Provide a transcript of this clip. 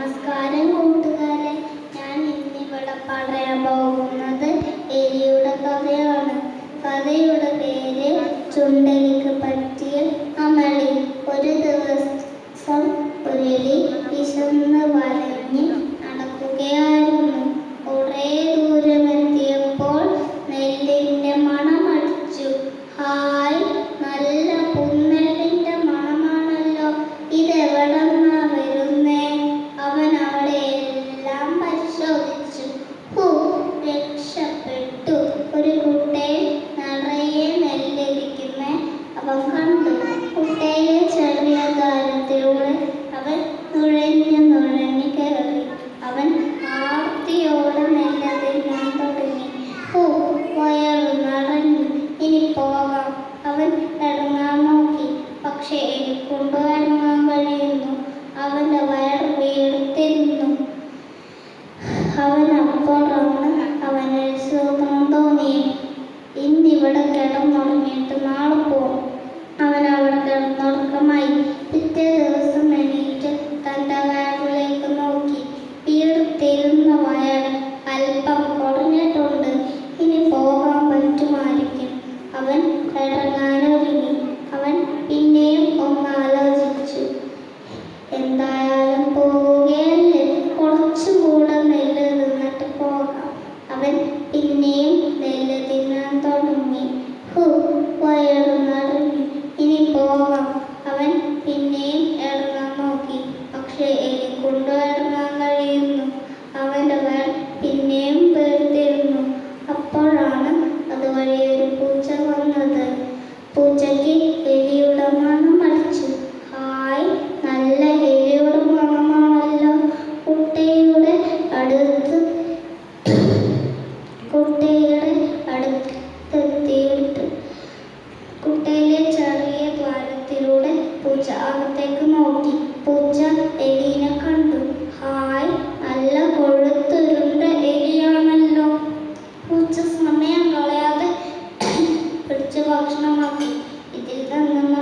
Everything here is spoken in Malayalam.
നമസ്കാരം കൂട്ടുകാരെ, ഞാൻ ഇന്നിവിടെ പറയാൻ പോകുന്നത് എലിയുടെ കഥയാണ്. കഥയുടെ പേര് ചുണ്ടലിക്ക് പറ്റിയ അമളി. ഒരു ദിവസം ഒരു എലി വിശന്ന് വലഞ്ഞ് നടക്കുകയായിരുന്നു. കുറേ ദൂരമെത്തിയപ്പോൾ നെല്ലിൻ്റെ മണമടിച്ചു. ഹായ്, നല്ല പുന്നെല്ലിൻ്റെ മണമാണല്ലോ, ഇതെവിടെ രക്ഷപ്പെട്ടു. ഒരു കുട്ടയിൽ നിറയെ നെല്ലിരിക്കുന്ന അവൻ കണ്ടു. കുട്ടയിലെ ചെറിയ ദ്വാരത്തിലൂടെ അവൻ നുഴഞ്ഞു കയറി. അവൻ ആർത്തിയോടെ നെല്ല് തിന്നാൻ തുടങ്ങി. വയറു നിറഞ്ഞു, ഇനി പോകാം. അവൻ ഇറങ്ങാൻ നോക്കി, പക്ഷെ എനിക്കൊണ്ട് ഇറങ്ങാൻ കഴിയുന്നു. അവൻ്റെ വയറ് വീർത്തിരുന്നു. അവനപ്പോഴാണ് അവനൊരു സുഖം തോന്നി. ഇന്നിവിടെ കിടന്നുറങ്ങിയിട്ട് നാളെ പോകും. അവൻ അവിടെ കിടന്നുറക്കമായി. പിറ്റേ ദിവസം എണീറ്റ് തൻ്റെ വയറിലേക്ക് നോക്കി. വീർത്തിരുന്ന വയർ അല്പം കുറഞ്ഞിട്ടുണ്ട്. ഇനി പോകാൻ പറ്റുമായിരിക്കും. അവൻ ഇറങ്ങാനൊരുങ്ങി. അവൻ പിന്നെയും ഒന്ന് ആലോചിച്ചു. എന്തായാലും പോവുകയല്ലേ, കുറച്ചുകൂടെ നെല്ല് തിന്നിട്ട് പോകാം. അവൻ പിന്നെയും നെല്ല് തിന്നാൻ തുടങ്ങി. വയറു നിറഞ്ഞു, ഇനി പോകാം. അവൻ പിന്നെയും ഇറങ്ങാൻ നോക്കി, പക്ഷെ എലിക്കൊണ്ട് ഇറങ്ങാൻ കഴിയുന്നു. അവൻ്റെ വയർ പിന്നെയും വീർത്തിരുന്നു. അപ്പോഴാണ് അതുവഴി ഒരു പൂച്ച വന്നത്. പൂച്ചയ്ക്ക് എലിയുടെ മണം അടിച്ചു. ഹായ്, നല്ല എലിയുടെ മണമാണല്ലോ. കുട്ടയുടെ അടുത്തെത്തിയിട്ട് കുട്ടയിലെ ചെറിയ ദ്വാരത്തിലൂടെ പൂച്ച അകത്തേക്ക് നോക്കി. പൂച്ച എലിനെ കണ്ടു. ഹായ്, നല്ല കൊഴുത്തുരുണ്ട എലിയാണല്ലോ. പൂച്ച സമയം കളയാതെ പിടിച്ച് ഭക്ഷണമാക്കി. ഇതിൽ നിന്ന്